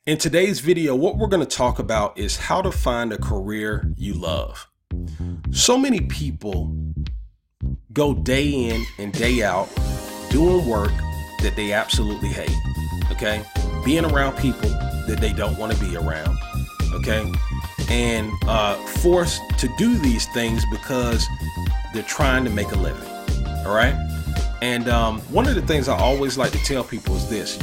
In today's video, what we're going to talk about is how to find a career you love. So many people go day in and day out doing work that they absolutely hate, okay? Being around people that they don't want to be around, okay? And forced to do these things because they're trying to make a living, all right? And one of the things I always like to tell people is this: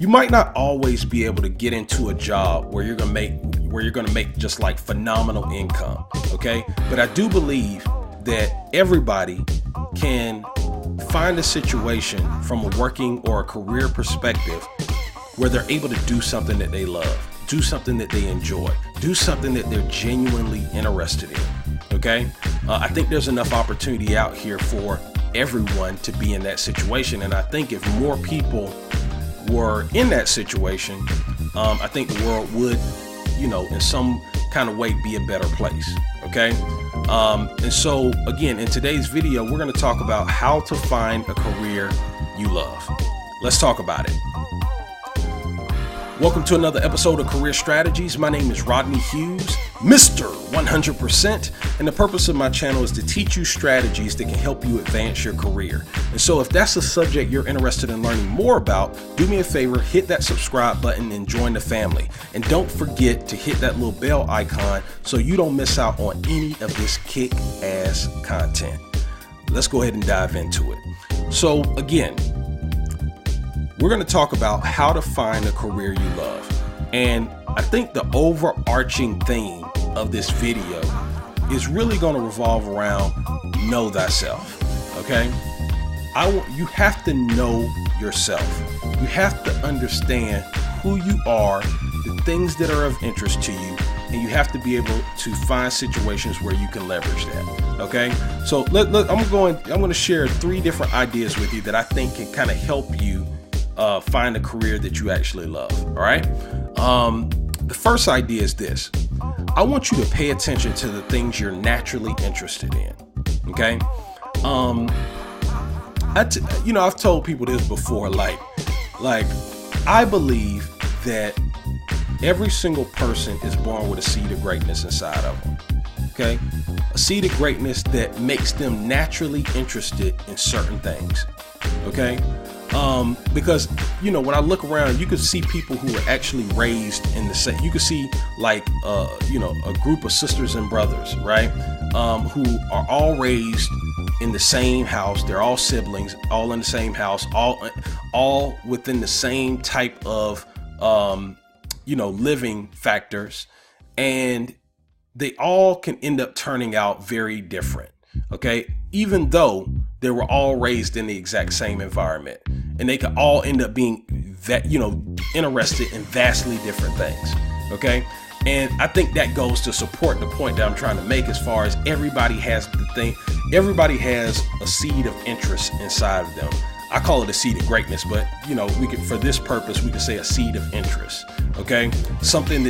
you might not always be able to get into a job where you're gonna make just like phenomenal income, okay? But I do believe that everybody can find a situation from a working or a career perspective where they're able to do something that they love, do something that they enjoy, do something that they're genuinely interested in, okay? I think there's enough opportunity out here for everyone to be in that situation. And I think if more people were in that situation, I think the world would, in some kind of way be a better place. Okay. And so again, in today's video, we're going to talk about how to find a career you love. Let's talk about it. Welcome to another episode of Career Strategies. My name is Rodney Hughes, Mr. 100%, and the purpose of my channel is to teach you strategies that can help you advance your career. And so if that's a subject you're interested in learning more about, do me a favor, hit that subscribe button and join the family. And don't forget to hit that little bell icon so you don't miss out on any of this kick-ass content. Let's go ahead and dive into it. So again, we're going to talk about how to find a career you love. And I think the overarching theme of this video is really going to revolve around know thyself. Okay? You have to know yourself. You have to understand who you are, the things that are of interest to you, and you have to be able to find situations where you can leverage that. Okay? So look, I'm going to share 3 different ideas with you that I think can kind of help you find a career that you actually love. All right. The first idea is this: I want you to pay attention to the things you're naturally interested in. Okay. I've told people this before. Like I believe that every single person is born with a seed of greatness inside of them. Okay. A seed of greatness that makes them naturally interested in certain things. Okay. Because, when I look around, you could see people who are actually raised in the same, you could see like, a group of sisters and brothers, right? Who are all raised in the same house. They're all siblings, all in the same house, all within the same type of, living factors. And they all can end up turning out very different. Okay. Even though they were all raised in the exact same environment, and they could all end up being that, interested in vastly different things. Okay. And I think that goes to support the point that I'm trying to make, as far as everybody has a seed of interest inside of them. I call it a seed of greatness, but for this purpose, we could say a seed of interest. Okay. Something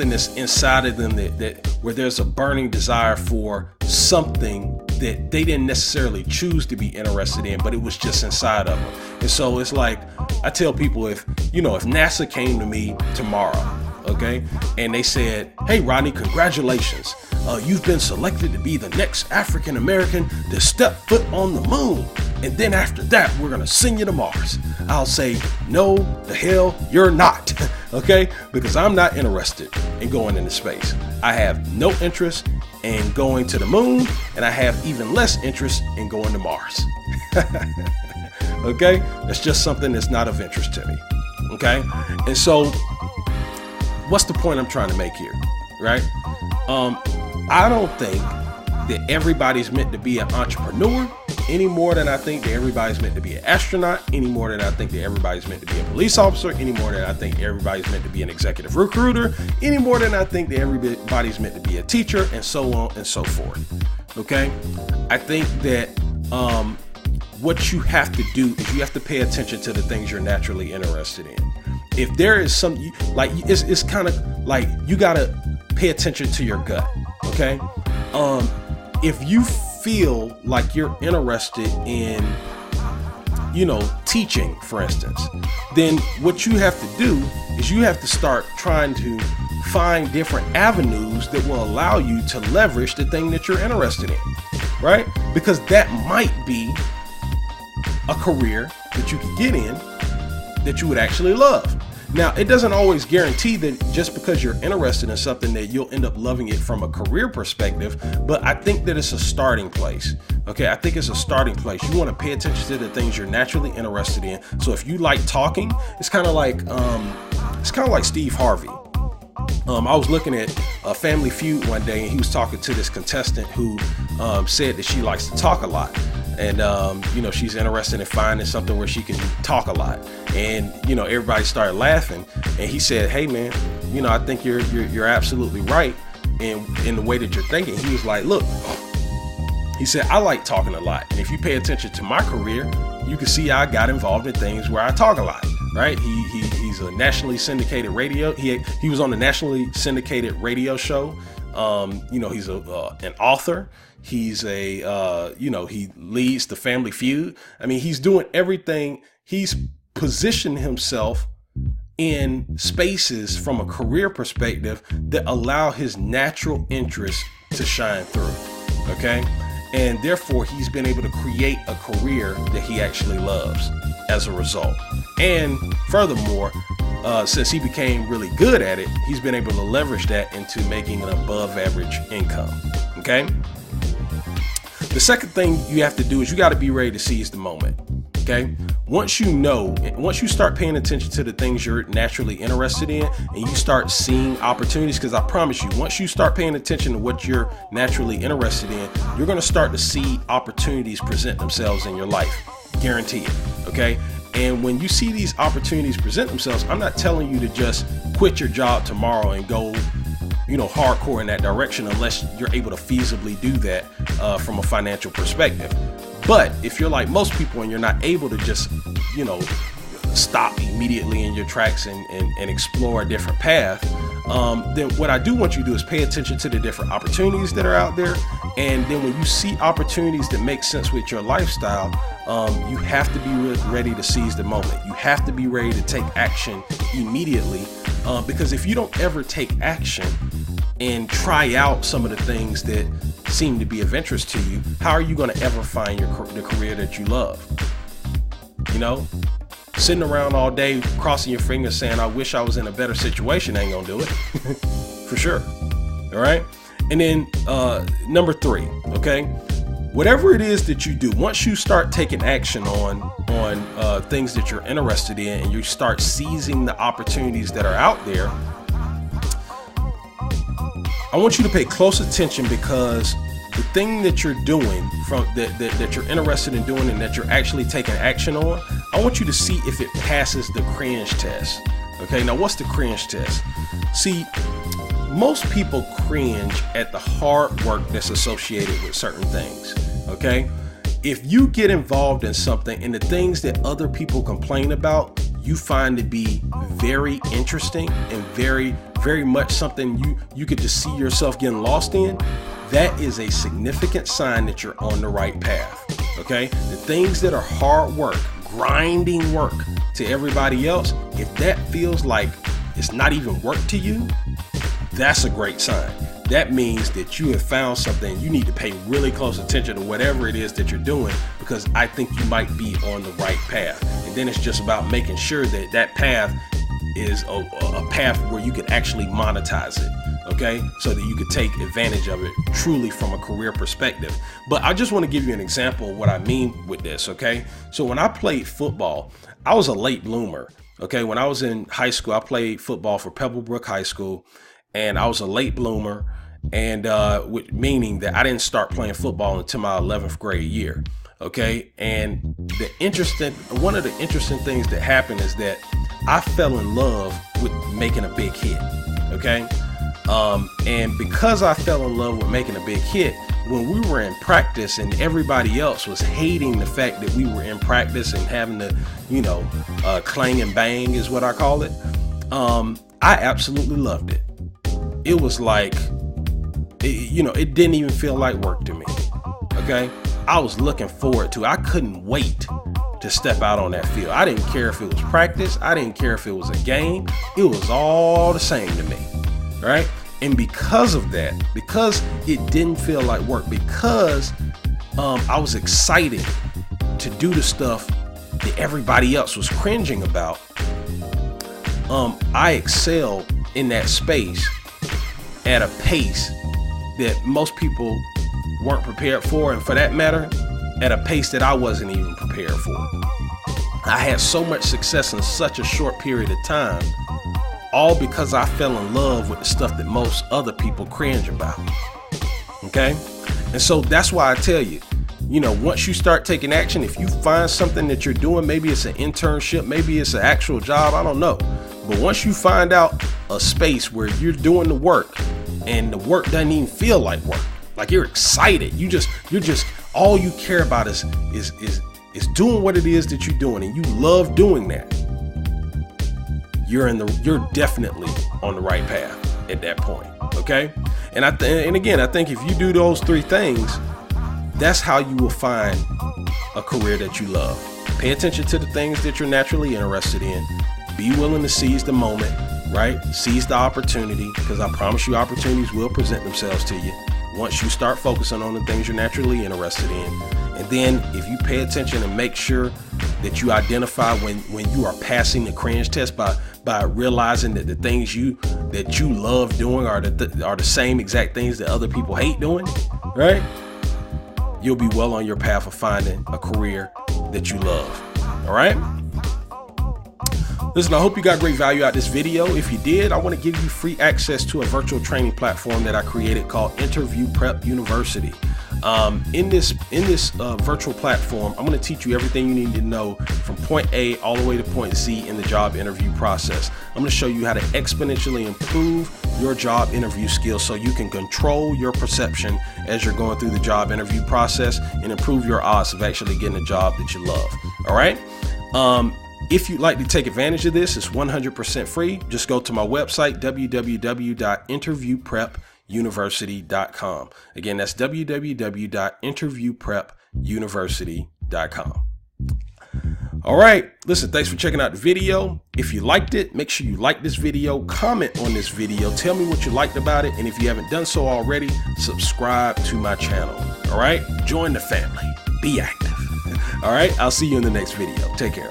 that's inside of them that where there's a burning desire for something that they didn't necessarily choose to be interested in, but it was just inside of them. And so it's like, I tell people, if NASA came to me tomorrow, okay, and they said, "Hey, Rodney, congratulations. You've been selected to be the next African American to step foot on the moon. And then after that, we're going to send you to Mars." I'll say, "No, the hell you're not." Okay? Because I'm not interested in going into space. I have no interest in going to the moon, and I have even less interest in going to Mars. Okay? That's just something that's not of interest to me. Okay? And so what's the point I'm trying to make here? Right? I don't think that everybody's meant to be an entrepreneur any more than I think that everybody's meant to be an astronaut, any more than I think that everybody's meant to be a police officer, any more than I think everybody's meant to be an executive recruiter, any more than I think that everybody's meant to be a teacher, and so on and so forth. Okay? I think that what you have to do is you have to pay attention to the things you're naturally interested in. If there is some, like, it's kind of like you got to pay attention to your gut. Okay? If you feel like you're interested in, teaching, for instance, then what you have to do is you have to start trying to find different avenues that will allow you to leverage the thing that you're interested in, right? Because that might be a career that you could get in that you would actually love. Now, it doesn't always guarantee that just because you're interested in something that you'll end up loving it from a career perspective, but I think that it's a starting place. Okay, I think it's a starting place. You want to pay attention to the things you're naturally interested in. So if you like talking, it's kind of like Steve Harvey. I was looking at a Family Feud one day, and he was talking to this contestant who said that she likes to talk a lot. And, she's interested in finding something where she can talk a lot. And, everybody started laughing. And he said, hey, man, I think you're absolutely right in the way that you're thinking. He was like, look, he said, I like talking a lot. And if you pay attention to my career, you can see I got involved in things where I talk a lot. Right? He's a nationally syndicated radio. He was on the nationally syndicated radio show. He's an author. He's he leads the Family Feud. I mean, he's doing everything. He's positioned himself in spaces from a career perspective that allow his natural interests to shine through. Okay. And therefore, he's been able to create a career that he actually loves as a result. And furthermore, since he became really good at it, he's been able to leverage that into making an above average income. Okay. The second thing you have to do is you got to be ready to seize the moment. Okay. Once you start paying attention to the things you're naturally interested in and you start seeing opportunities, because I promise you, once you start paying attention to what you're naturally interested in, you're going to start to see opportunities present themselves in your life. Guarantee it. Okay. And when you see these opportunities present themselves, I'm not telling you to just quit your job tomorrow and go, hardcore in that direction unless you're able to feasibly do that from a financial perspective. But if you're like most people and you're not able to just, stop immediately in your tracks and explore a different path, then what I do want you to do is pay attention to the different opportunities that are out there. And then when you see opportunities that make sense with your lifestyle, you have to be ready to seize the moment. You have to be ready to take action immediately, because if you don't ever take action and try out some of the things that seem to be of interest to you, how are you going to ever find the career that you love? Sitting around all day crossing your fingers saying, I wish I was in a better situation, ain't gonna do it. For sure. All right. And then number 3, okay, whatever it is that you do, once you start taking action on things that you're interested in and you start seizing the opportunities that are out there, I want you to pay close attention, because the thing that you're doing that you're interested in doing and that you're actually taking action on, I want you to see if it passes the cringe test. Okay, now what's the cringe test? See, most people cringe at the hard work that's associated with certain things. Okay, if you get involved in something and the things that other people complain about, you find to be very interesting and very, very much something you could just see yourself getting lost in, that is a significant sign that you're on the right path. Okay, the things that are hard work, grinding work to everybody else, if that feels like it's not even work to you, that's a great sign. That means that you have found something. You need to pay really close attention to whatever it is that you're doing, because I think you might be on the right path. And then it's just about making sure that that path is a path where you can actually monetize it. Okay, so that you could take advantage of it truly from a career perspective. But I just want to give you an example of what I mean with this. Okay, so when I played football, I was a late bloomer. Okay, when I was in high school, I played football for Pebblebrook High School, and I was a late bloomer, and meaning that I didn't start playing football until my 11th grade year. Okay, and one of the interesting things that happened is that I fell in love with making a big hit. Okay. And because I fell in love with making a big hit, when we were in practice and everybody else was hating the fact that we were in practice and having to, clang and bang is what I call it. I absolutely loved it. It was like, it didn't even feel like work to me. Okay. I was looking forward to it. I couldn't wait to step out on that field. I didn't care if it was practice. I didn't care if it was a game. It was all the same to me, right? And because of that, because it didn't feel like work, because I was excited to do the stuff that everybody else was cringing about, I excelled in that space at a pace that most people weren't prepared for, and for that matter, at a pace that I wasn't even prepared for. I had so much success in such a short period of time, all because I fell in love with the stuff that most other people cringe about. Okay? And so that's why I tell you, once you start taking action, if you find something that you're doing, maybe it's an internship, maybe it's an actual job, I don't know. But once you find out a space where you're doing the work and the work doesn't even feel like work, like you're excited, you're just all you care about is doing what it is that you're doing, and you love doing that, you're definitely on the right path at that point. Okay? And again, I think if you do those three things, that's how you will find a career that you love. Pay attention to the things that you're naturally interested in. Be willing to seize the moment, right? Seize the opportunity, because I promise you opportunities will present themselves to you once you start focusing on the things you're naturally interested in. And then if you pay attention and make sure that you identify when you are passing the cringe test by realizing that the things that you love doing are the same exact things that other people hate doing, right? You'll be well on your path of finding a career that you love. All right? Listen, I hope you got great value out of this video. If you did, I want to give you free access to a virtual training platform that I created called Interview Prep University. In this virtual platform, I'm going to teach you everything you need to know from point A all the way to point Z in the job interview process. I'm going to show you how to exponentially improve your job interview skills so you can control your perception as you're going through the job interview process and improve your odds of actually getting a job that you love. All right. If you'd like to take advantage of this, it's 100% free. Just go to my website, www.interviewprepuniversity.com. Again, that's www.interviewprepuniversity.com. All right. Listen, thanks for checking out the video. If you liked it, make sure you like this video, comment on this video, tell me what you liked about it. And if you haven't done so already, subscribe to my channel. All right. Join the family. Be active. All right. I'll see you in the next video. Take care.